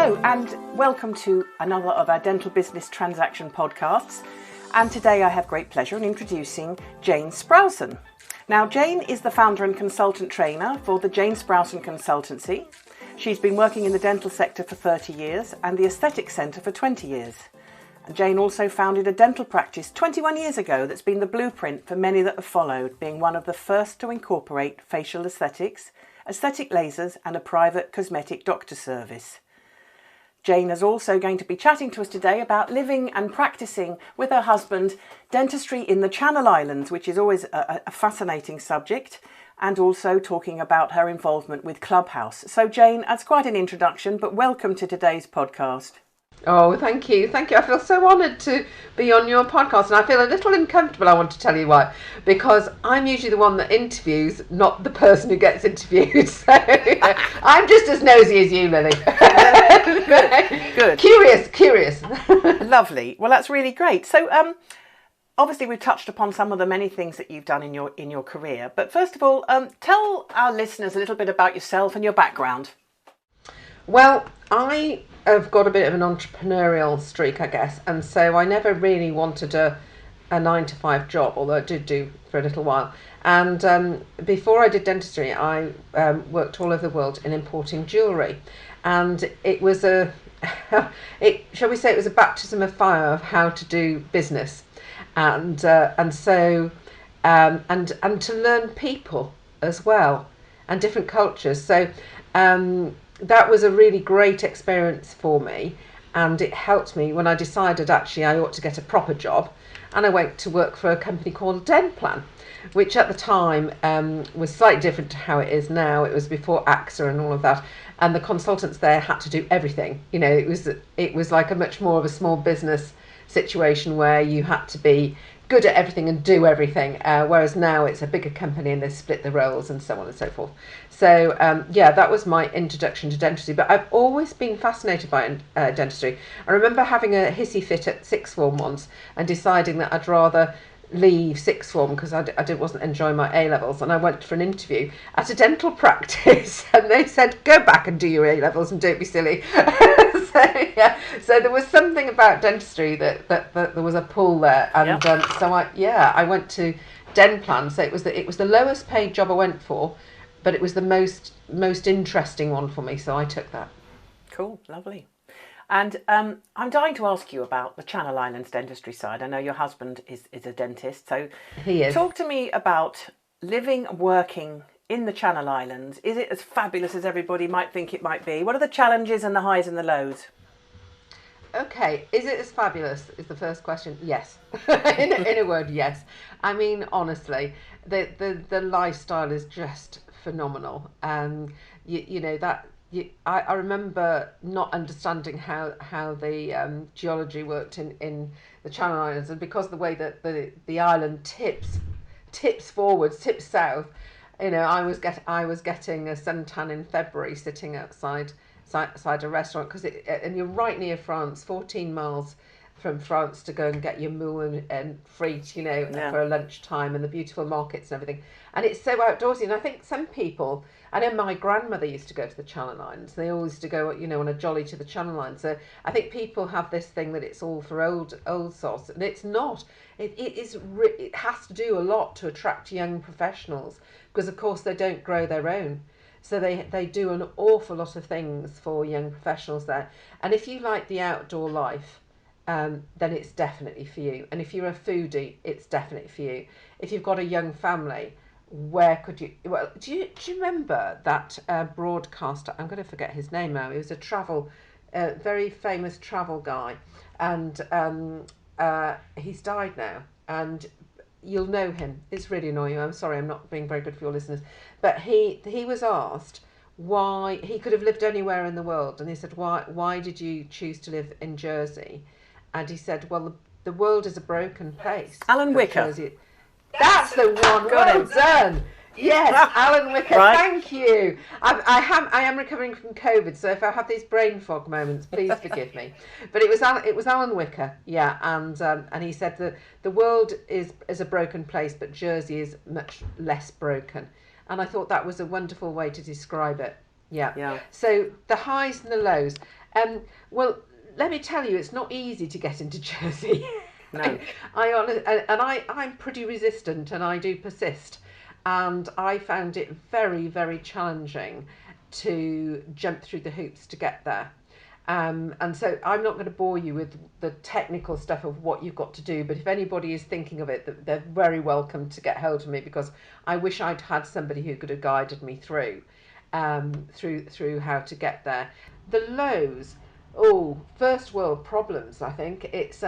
Hello and welcome to another of our Dental Business Transaction podcasts. And today I have great pleasure in introducing Jayne Sproson. Now, Jayne is the founder and consultant trainer for the Jayne Sproson Consultancy. She's been working in the dental sector for 30 years and the Aesthetic Centre for 20 years. And Jayne also founded a dental practice 21 years ago that's been the blueprint for many that have followed, being one of the first to incorporate facial aesthetics, aesthetic lasers and a private cosmetic doctor service. Jayne is also going to be chatting to us today about living and practicing with her husband dentistry in the Channel Islands, which is always a fascinating subject, and also talking about her involvement with Clubhouse. So Jayne, that's quite an introduction, but welcome to today's podcast. Oh, thank you. Thank you. I feel so honoured to be on your podcast, and I feel a little uncomfortable, I want to tell you why, because I'm usually the one that interviews, not the person who gets interviewed. So I'm just as nosy as you, Lily. Good. Curious. Lovely. Well, that's really great. So obviously we've touched upon some of the many things that you've done in your career, but first of all, tell our listeners a little bit about yourself and your background. Well, I have got a bit of an entrepreneurial streak, I guess, and so I never really wanted a 9-to-5 job, although I did do for a little while. And before I did dentistry, I worked all over the world in importing jewellery, and it was shall we say, it was a baptism of fire of how to do business, and to learn people as well and different cultures. So that was a really great experience for me, and it helped me when I decided actually I ought to get a proper job, and I went to work for a company called Dentplan, which at the time was slightly different to how it is now. It was before AXA and all of that, and the consultants there had to do everything. You know, it was like a much more of a small business situation where you had to be good at everything and do everything, whereas now it's a bigger company and they split the roles and so on and so forth. So that was my introduction to dentistry, but I've always been fascinated by dentistry. I remember having a hissy fit at sixth form once and deciding that I'd rather leave sixth form because I wasn't enjoying my A-levels, and I went for an interview at a dental practice and they said, go back and do your A-levels and don't be silly. So there was something about dentistry that there was a pull there, and so I went to Dentplan. So it was the lowest paid job I went for, but it was the most interesting one for me, so I took that. Cool, lovely. And I'm dying to ask you about the Channel Islands dentistry side. I know your husband is a dentist, so he is. Talk to me about living and working in the Channel Islands. Is it as fabulous as everybody might think it might be? What are the challenges and the highs and the lows? Okay, is it as fabulous is the first question? Yes. in a word, yes. I mean, honestly, the lifestyle is just phenomenal. I remember not understanding how the geology worked in the Channel Islands, and because of the way that the island tips forwards, tips south, you know, I was getting a suntan in February sitting outside a restaurant, and you're right near France, 14 miles from France to go and get your moule and frites, you know, for a lunchtime, and the beautiful markets and everything. And it's so outdoorsy. And I think some people, I know my grandmother used to go to the Channel Islands. They all used to go, you know, on a jolly to the Channel Islands. So I think people have this thing that it's all for old sauce, and it's not. It has to do a lot to attract young professionals, because of course they don't grow their own. So they do an awful lot of things for young professionals there. And if you like the outdoor life, then it's definitely for you. And if you're a foodie, it's definitely for you. If you've got a young family, where could you? Well, do you remember that broadcaster? I'm going to forget his name now. He was a very famous travel guy, and he's died now. And you'll know him. It's really annoying. I'm sorry, I'm not being very good for your listeners. But he was asked why he could have lived anywhere in the world, and he said, why did you choose to live in Jersey? And he said, well, the world is a broken place. Alan Wicker. Jersey. That's the one. Well done. Yes, Alan Wicker. Right. Thank you. I am recovering from COVID, so if I have these brain fog moments, please forgive me. But it was Alan Wicker, yeah, and he said that the world is a broken place, but Jersey is much less broken. And I thought that was a wonderful way to describe it. Yeah. So the highs and the lows. Well, let me tell you, it's not easy to get into Jersey. No. I'm pretty resistant, and I do persist. And I found it very, very challenging to jump through the hoops to get there. And so I'm not going to bore you with the technical stuff of what you've got to do, but if anybody is thinking of it, they're very welcome to get hold of me, because I wish I'd had somebody who could have guided me through how to get there. The lows, first world problems. I think it's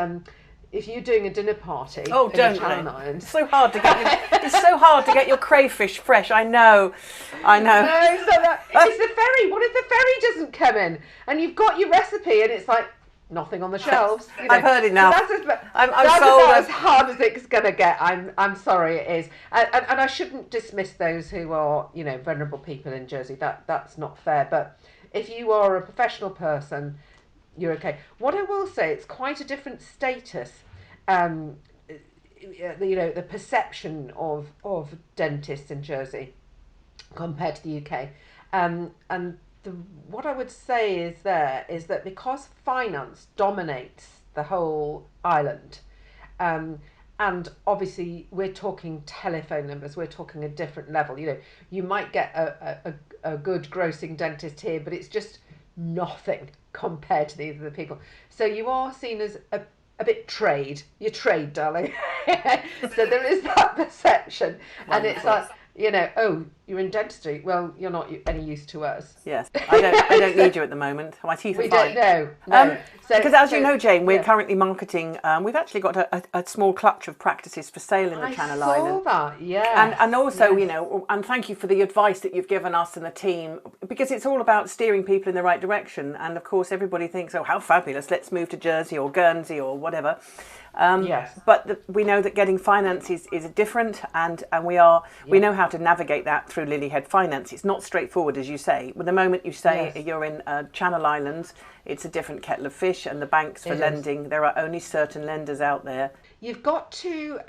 if you're doing a dinner party in the Channel Islands. It's so hard to get your crayfish fresh. I know. No, it's the ferry. What if the ferry doesn't come in and you've got your recipe and it's like nothing on the shelves? You know? I've heard it now. So that's about as hard as it's going to get. I'm sorry, it is. And I shouldn't dismiss those who are, vulnerable people in Jersey. That's not fair. But if you are a professional person, you're okay. What I will say, it's quite a different status. The perception of dentists in Jersey compared to the UK, and what I would say is that because finance dominates the whole island, and obviously we're talking telephone numbers, we're talking a different level. You might get a good grossing dentist here, but it's just nothing compared to these other people. So you are seen as a bit trade. You're trade, darling. So there is that perception. Wonderful. And it's like, you're in dentistry. Well, you're not any use to us. Yes, I don't need you at the moment. My teeth are fine. We don't know. Because as you know, Jayne, we're currently marketing. We've actually got a small clutch of practices for sale in the Channel Islands. I saw that, yeah. And also, and thank you for the advice that you've given us and the team, because it's all about steering people in the right direction. And of course, everybody thinks, oh, how fabulous, let's move to Jersey or Guernsey or whatever. Yes. But we know that getting finance is different, and we know how to navigate that through Lilyhead Finance. It's not straightforward, as you say. But the moment you say you're in Channel Islands, it's a different kettle of fish, and the banks for lending, there are only certain lenders out there. You've got to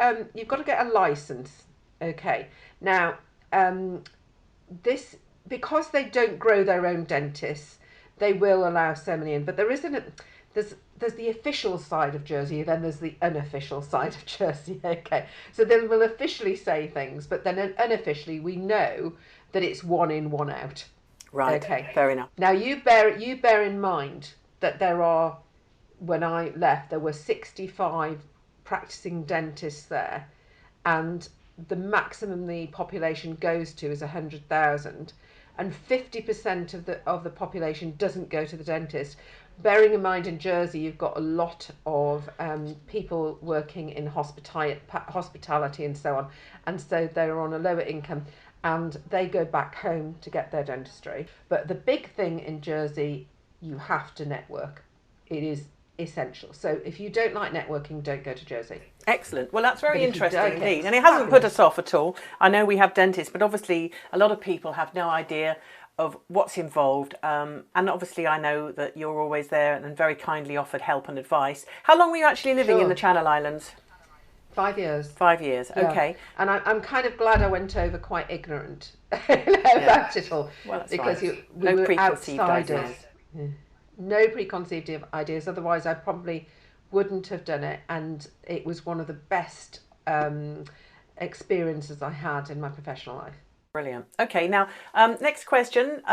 get a license. Okay. Now, this, because they don't grow their own dentists, they will allow so many in. But there's the official side of Jersey, then there's the unofficial side of Jersey. Okay, so they will officially say things, but then unofficially we know that it's one in, one out. Right. Okay. Fair enough. Now you bear in mind that when I left, there were 65 practicing dentists there, and the maximum the population goes to is 100,000, and 50% of the population doesn't go to the dentist. Bearing in mind, in Jersey, you've got a lot of people working in hospitality and so on, and so they're on a lower income, and they go back home to get their dentistry. But the big thing in Jersey, you have to network. It is essential. So if you don't like networking, don't go to Jersey. Excellent. Well, that's very interesting indeed. And it hasn't put us off at all. I know we have dentists, but obviously a lot of people have no idea of what's involved. And obviously I know that you're always there and very kindly offered help and advice. How long were you actually living in the Channel Islands? 5 years. 5 years, okay. Yeah. And I'm kind of glad I went over quite ignorant about it all. Well, that's because we were preconceived outsiders. ideas. Yeah. No preconceived ideas, otherwise I probably wouldn't have done it. And it was one of the best experiences I had in my professional life. Brilliant. Okay, now, next question.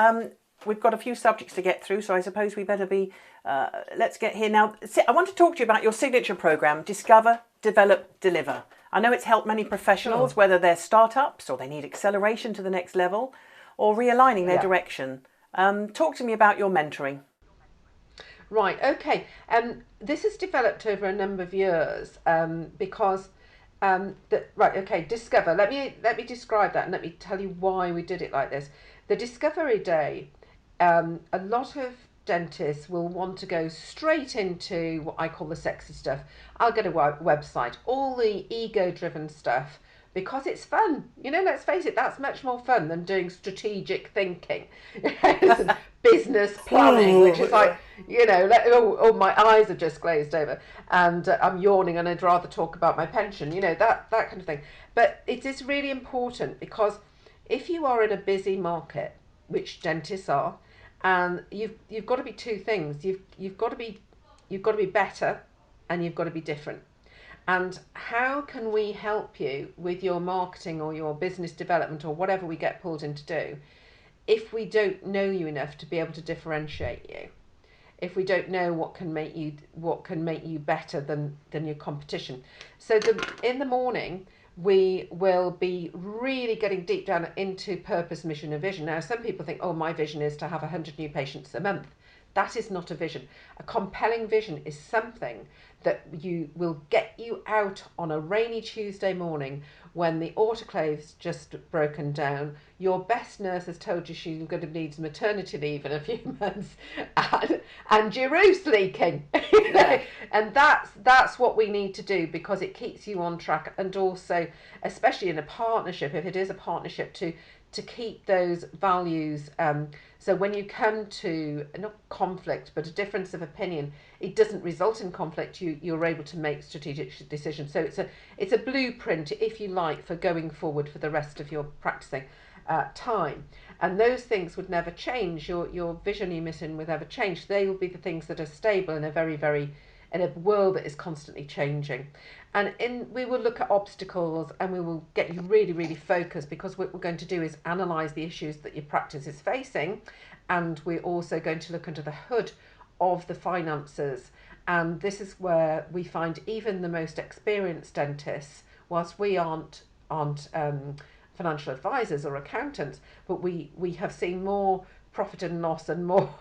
We've got a few subjects to get through, so I suppose we better be, let's get here. Now, I want to talk to you about your signature programme, Discover, Develop, Deliver. I know it's helped many professionals, whether they're startups or they need acceleration to the next level or realigning their direction. Talk to me about your mentoring. Right, okay. This has developed over a number of years because... Discover. Let me describe that and let me tell you why we did it like this. The Discovery Day, a lot of dentists will want to go straight into what I call the sexy stuff. I'll get a website, all the ego-driven stuff, because it's fun. Let's face it, that's much more fun than doing strategic thinking, business planning, which is like, my eyes are just glazed over and I'm yawning and I'd rather talk about my pension, that kind of thing. But it is really important, because if you are in a busy market, which dentists are, And you've got to be two things. You've got to be better, and you've got to be different. And how can we help you with your marketing or your business development or whatever we get pulled in to do if we don't know you enough to be able to differentiate you? If we don't know what can make you better than your competition. So in the morning we will be really getting deep down into purpose, mission and vision. Now some people think, oh, my vision is to have 100 new patients a month. That is not a vision. A compelling vision is something that will get you out on a rainy Tuesday morning when the autoclave's just broken down. Your best nurse has told you she's going to need maternity leave in a few months, and your roof's leaking. Yeah. And that's what we need to do, because it keeps you on track, and also, especially in a partnership, if it is a partnership, to keep those values. So when you come to not conflict but a difference of opinion, it doesn't result in conflict. You're able to make strategic decisions. So it's a blueprint, if you like, for going forward for the rest of your practicing time. And those things would never change. Your vision, your mission would never change. They will be the things that are stable in a world that is constantly changing. And we will look at obstacles, and we will get you really, really focused, because what we're going to do is analyse the issues that your practice is facing, and we're also going to look under the hood of the finances. And this is where we find even the most experienced dentists, whilst we aren't financial advisors or accountants, but we have seen more profit and loss and more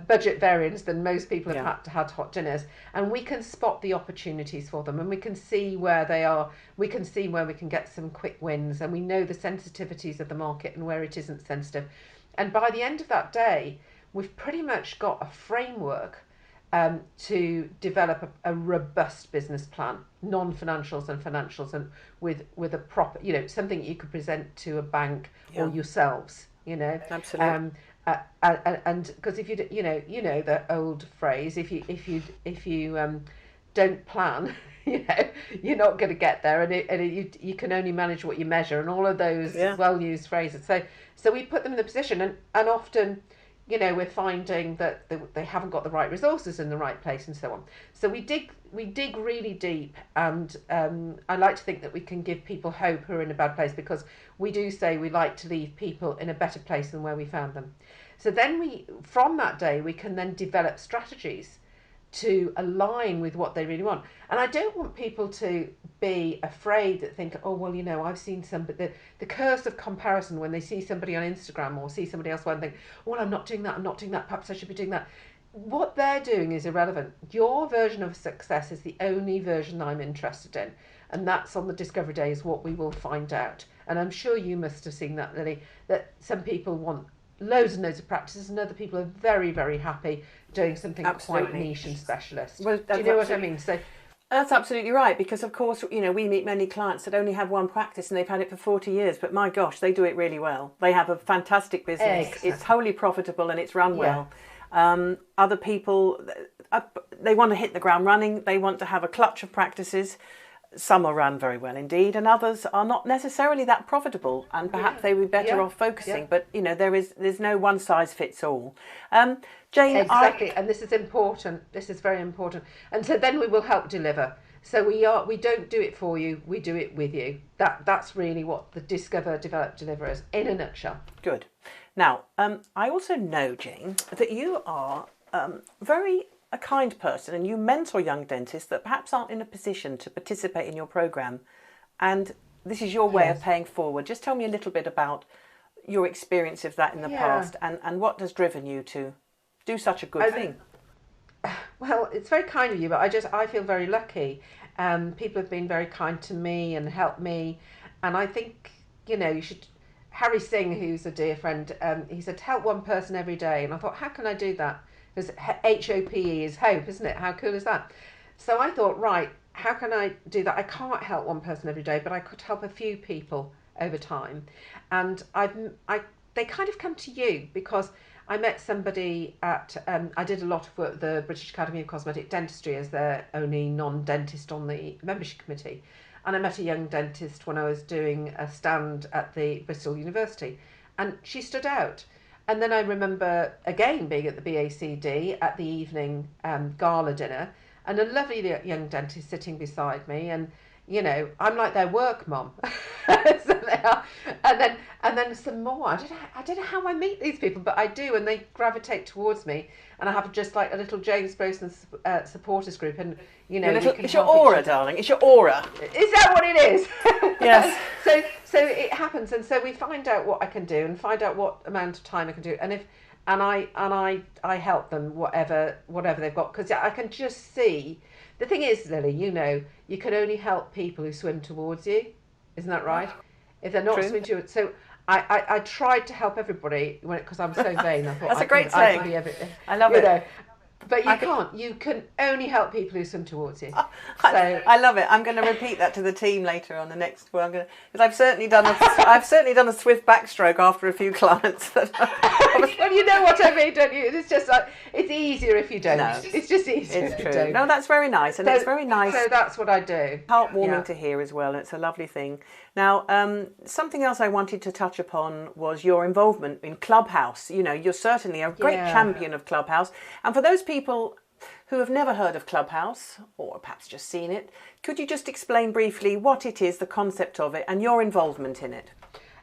budget variance than most people have had hot dinners, and we can spot the opportunities for them, and we can see where they are. We can see where we can get some quick wins, and we know the sensitivities of the market and where it isn't sensitive. And by the end of that day, we've pretty much got a framework to develop a robust business plan, non-financials and financials, and with a proper, something you could present to a bank or yourselves. Absolutely. And because if the old phrase, if you don't plan, you're not going to get there, and you can only manage what you measure, and all of those well-used phrases. So we put them in the position, and often, we're finding that they haven't got the right resources in the right place, and so on. So we dig really deep, and I like to think that we can give people hope who are in a bad place, because we do say we like to leave people in a better place than where we found them. So then from that day, we can then develop strategies to align with what they really want. And I don't want people to be afraid that think, oh, well, I've seen somebody, the curse of comparison, when they see somebody on Instagram or see somebody else, and think, well, I'm not doing that, perhaps I should be doing that. What they're doing is irrelevant. Your version of success is the only version I'm interested in, and that's on the discovery day is what we will find out. And I'm sure you must have seen that, Lily, that some people want loads and loads of practices, and other people are very, very happy doing something quite niche and specialist. Well, do you know what I mean? So that's absolutely right, because of course, we meet many clients that only have one practice and they've had it for 40 years, but my gosh, they do it really well. They have a fantastic business. Exactly. It's wholly profitable and it's run well. Other people, they want to hit the ground running. They want to have a clutch of practices. Some are run very well indeed, and others are not necessarily that profitable, and perhaps they would be better off focusing. But there's no one size fits all. Jayne, exactly, and this is important. This is very important. And so then we will help deliver. So we don't do it for you. We do it with you. That's really what the Discover, Develop, Deliver is in a nutshell. Good. Now, I also know, Jayne, that you are very a kind person, and you mentor young dentists that perhaps aren't in a position to participate in your programme, and this is your way of paying forward. Just tell me a little bit about your experience of that in the past, and what has driven you to do such a good thing. Well, it's very kind of you, but I feel very lucky. People have been very kind to me and helped me, and I think you should. Harry Singh, who's a dear friend, he said help one person every day, and I thought, how can I do that? Because HOPE is hope, isn't it? How cool is that? So I thought, right, how can I do that? I can't help one person every day, but I could help a few people over time. And they kind of come to you, because I met somebody at, I did a lot of work with the British Academy of Cosmetic Dentistry as their only non-dentist on the membership committee. And I met a young dentist when I was doing a stand at the Bristol University, and she stood out. And then I remember again being at the BACD at the evening gala dinner, and a lovely young dentist sitting beside me, and I'm like their work mum. So they are, and then some more. I don't know how I meet these people, but I do, and they gravitate towards me, and I have just like a little Jayne Sproson supporters group, and it's your aura, darling. It's your aura. Is that what it is? Yes. So it happens, and so we find out what I can do, and find out what amount of time I can do, and I help them whatever they've got, because I can just see. The thing is, Lily, you can only help people who swim towards you. Isn't that right? If they're not swimming to it, so I tried to help everybody because I'm so vain. I thought that's a great saying. I can be everything. I love it. But you can't. You can only help people who swim towards you. I love it. I'm going to repeat that to the team later on the next one. Because I've certainly done a swift backstroke after a few clients. Well, you know what I mean, don't you? It's just like it's easier if you don't. No, it's just easier. It's true. No, that's very nice, and it's very nice. So that's what I do. Heartwarming to hear as well. It's a lovely thing. Now, something else I wanted to touch upon was your involvement in Clubhouse. You're certainly a great champion of Clubhouse, and for those people who have never heard of Clubhouse, or perhaps just seen it, could you just explain briefly what it is, the concept of it, and your involvement in it?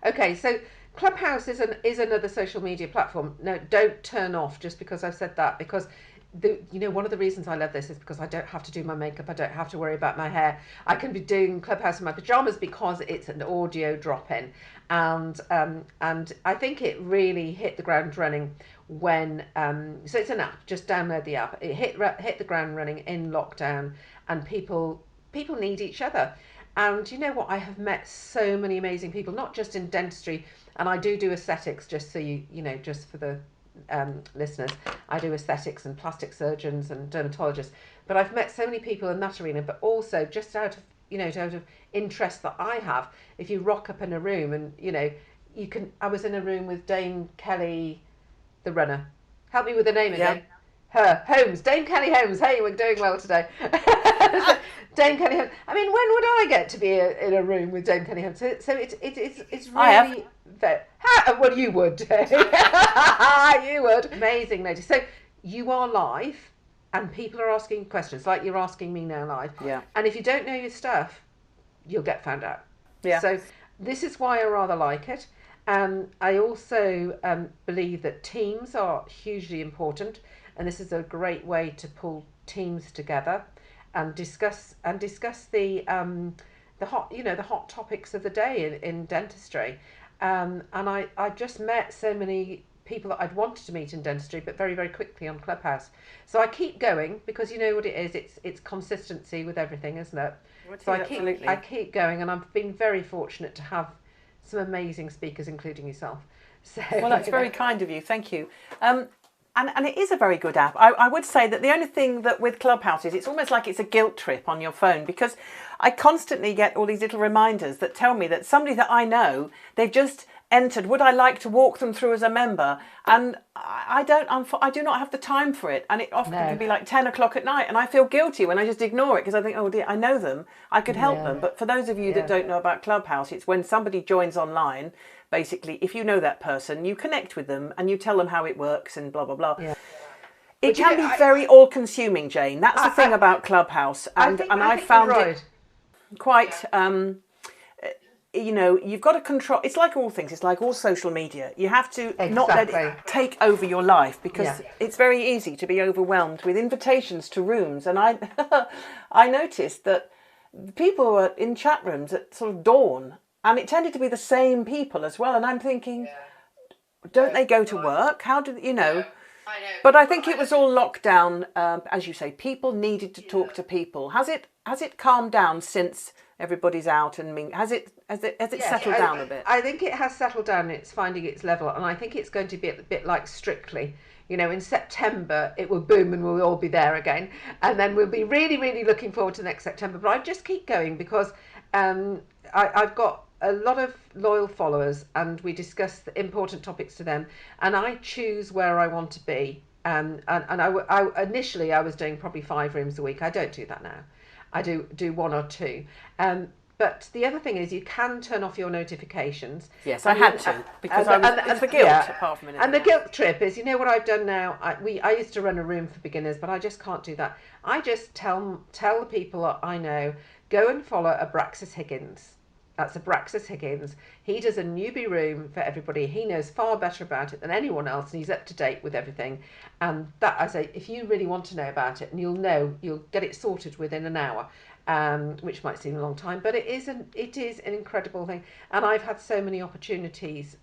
Okay, so Clubhouse is another social media platform. No, don't turn off just because I've said that, because one of the reasons I love this is because I don't have to do my makeup, I don't have to worry about my hair. I can be doing Clubhouse in my pajamas because it's an audio drop-in, and I think it really hit the ground running when so it's an app. Just download the app. It hit the ground running in lockdown, and people need each other. And you know what? I have met so many amazing people, not just in dentistry, and I do aesthetics, just so just for the listeners, I do aesthetics and plastic surgeons and dermatologists, but I've met so many people in that arena, but also just out of interest that I have. If you rock up in a room and I was in a room with Dame Kelly, the runner. Help me with the name again. Her Holmes, Dame Kelly Holmes. Hey, we're doing well today. Dame Kelly Holmes. I mean, when would I get to be in a room with Dame Kelly Holmes? So it's really well, you would. You would. Amazing lady. So you are live, and people are asking questions like you're asking me now live. Yeah. And if you don't know your stuff, you'll get found out. Yeah. So this is why I rather like it. I also believe that teams are hugely important, and this is a great way to pull teams together and discuss the hot topics of the day in dentistry. And I just met so many people that I'd wanted to meet in dentistry, but very, very quickly on Clubhouse. So I keep going because you know what it is. It's consistency with everything, isn't it? So I keep going, and I've been very fortunate to have some amazing speakers, including yourself. So, well, that's very kind of you. Thank you. And it is a very good app. I would say that the only thing that with Clubhouse is it's almost like it's a guilt trip on your phone, because I constantly get all these little reminders that tell me that somebody that I know, they've just entered, would I like to walk them through as a member? And I do not have the time for it. And it often can be like 10 o'clock at night, and I feel guilty when I just ignore it because I think, oh dear, I know them, I could help them. But for those of you that don't know about Clubhouse, it's when somebody joins online. Basically, if you know that person, you connect with them and you tell them how it works and blah, blah, blah. Yeah. It can be very all-consuming, Jayne. That's the thing about Clubhouse. And I found it quite, you've got to control. It's like all things. It's like all social media. You have to not let it take over your life, because it's very easy to be overwhelmed with invitations to rooms. And I noticed that people were in chat rooms at sort of dawn, and it tended to be the same people as well. And I'm thinking, don't they go to work? How do I know. But I think it was all lockdown. As you say, people needed to talk to people. Has it calmed down since everybody's out? And has it settled down a bit? I think it has settled down. It's finding its level, and I think it's going to be a bit like Strictly. In September it will boom and we'll all be there again, and then we'll be really, really looking forward to next September. But I just keep going because I've got a lot of loyal followers, and we discuss the important topics to them, and I choose where I want to be. And I initially I was doing probably 5 rooms a week. I don't do that now. I do 1 or 2. but the other thing is you can turn off your notifications. Yes, I had to, because it's the guilt, apart from anything And the else. guilt trip is, you know what I've done now? I used to run a room for beginners, but I just can't do that. I just tell the people that I know, go and follow Abraxas Higgins. That's Abraxas Higgins. He does a newbie room for everybody. He knows far better about it than anyone else, and he's up to date with everything. And that, I say, if you really want to know about it, and you'll get it sorted within an hour, which might seem a long time, but it is an incredible thing. And I've had so many opportunities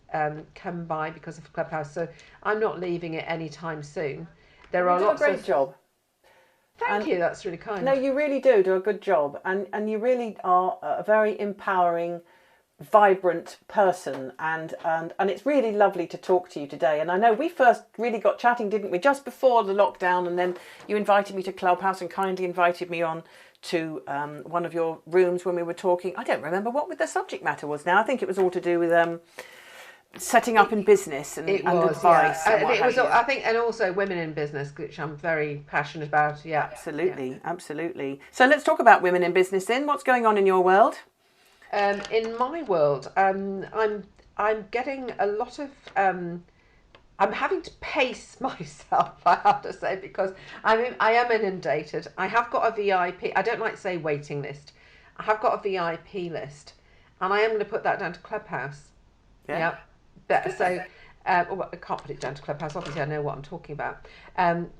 come by because of Clubhouse, so I'm not leaving it anytime soon. There are lots of... You do a great job. Thank you, that's really kind. No, you really do a good job, and you really are a very empowering, vibrant person, and it's really lovely to talk to you today. And I know we first really got chatting, didn't we, just before the lockdown, and then you invited me to Clubhouse and kindly invited me on to one of your rooms when we were talking. I don't remember what the subject matter was now. I think it was all to do with setting up in business and advice. Yeah. And it was, I think, and also women in business, which I'm very passionate about. Yeah, absolutely. So let's talk about women in business then. What's going on in your world? In my world, I'm getting a lot of. I'm having to pace myself, I have to say, because I am inundated. I have got a VIP. I don't like to say waiting list. I have got a VIP list, and I am going to put that down to Clubhouse. Yeah. So, well, I can't put it down to Clubhouse. Obviously, I know what I'm talking about.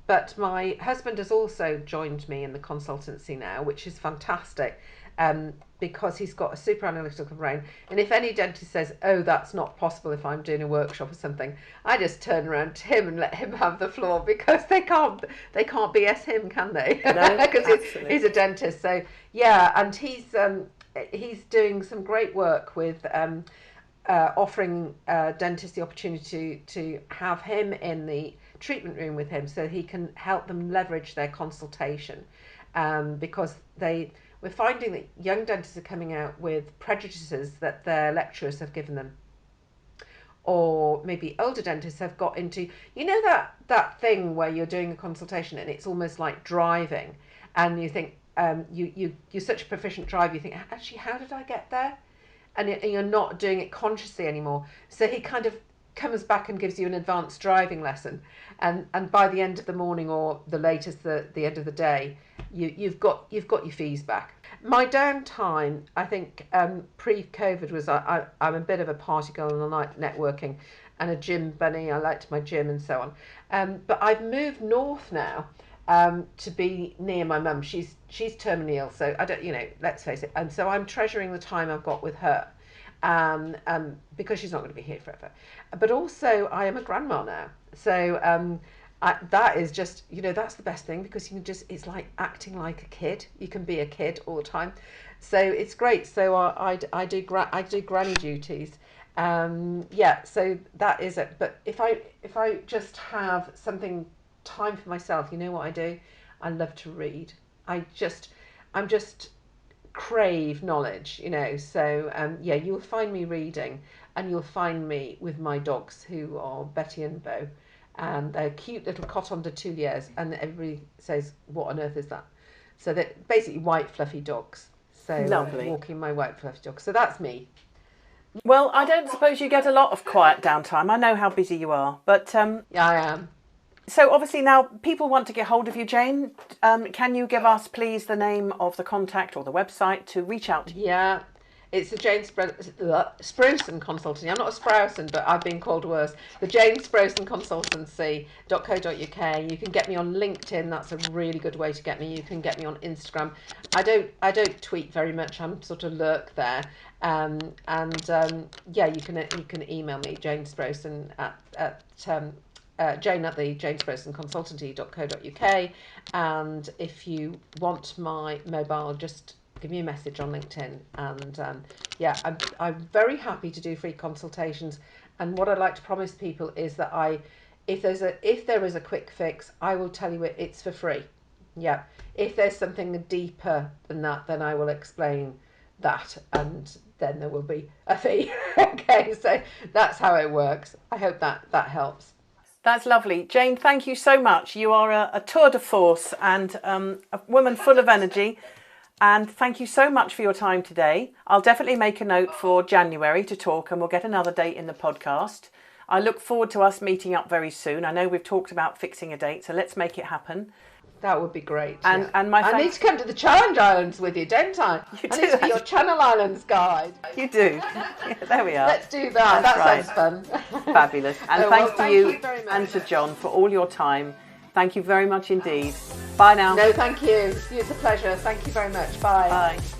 But my husband has also joined me in the consultancy now, which is fantastic, because he's got a super analytical brain. And if any dentist says, "Oh, that's not possible," if I'm doing a workshop or something, I just turn around to him and let him have the floor, because they can't BS him, can they? No, because he's a dentist. So yeah, and he's doing some great work with. Offering dentists the opportunity to have him in the treatment room with him, so he can help them leverage their consultation, because we're finding that young dentists are coming out with prejudices that their lecturers have given them, or maybe older dentists have got into, that thing where you're doing a consultation and it's almost like driving, and you think you're such a proficient driver, you think, actually, how did I get there? And you're not doing it consciously anymore. So he kind of comes back and gives you an advanced driving lesson, and by the end of the morning, or the latest the end of the day, you've got your fees back. My downtime, I think, pre-COVID was I'm a bit of a party girl, and I like networking, and a gym bunny. I liked my gym and so on. But I've moved north now. To be near my mum. She's terminally ill, so I don't, let's face it. And so I'm treasuring the time I've got with her, because she's not going to be here forever. But also, I am a grandma now, so that is just, that's the best thing, because you can it's like acting like a kid. You can be a kid all the time, so it's great. So I do granny duties. So that is it. But if I just have something. Time for myself, you know what I do? I love to read. I'm just crave knowledge, so you'll find me reading, and you'll find me with my dogs, who are Betty and Bo, and they're cute little coton de Tuileries, and everybody says, what on earth is that? So they're basically white fluffy dogs, so lovely. Walking my white fluffy dog. So that's me. Well, I don't suppose you get a lot of quiet downtime. I know how busy you are, but yeah, I am. So obviously now people want to get hold of you, Jayne. Can you give us, please, the name of the contact or the website to reach out to you? Yeah, it's the Jayne Sproson Consultancy. I'm not a Sprouson, but I've been called worse. The Jayne Sproson Consultancy.co.uk. You can get me on LinkedIn. That's a really good way to get me. You can get me on Instagram. I don't tweet very much. I'm sort of lurk there. You can email me, Jayne Sproson at Jayne at the JayneSprosonConsultancy.co.uk, and if you want my mobile, just give me a message on LinkedIn, and I'm very happy to do free consultations. And what I'd like to promise people is that if there is a quick fix, I will tell you it's for free. Yeah, if there's something deeper than that, then I will explain that, and then there will be a fee. Okay, so that's how it works. I hope that helps. That's lovely. Jayne, thank you so much. You are a tour de force, and a woman full of energy. And thank you so much for your time today. I'll definitely make a note for January to talk, and we'll get another date in the podcast. I look forward to us meeting up very soon. I know we've talked about fixing a date, so let's make it happen. That would be great. And I need to come to the Challenge Islands with you, don't I? I need to be your Channel Islands guide. You do. Yeah, there we are. Let's do that. That sounds fun. Fabulous. And thanks to you and to John for all your time. Thank you very much indeed. Bye now. No, thank you. It's a pleasure. Thank you very much. Bye. Bye.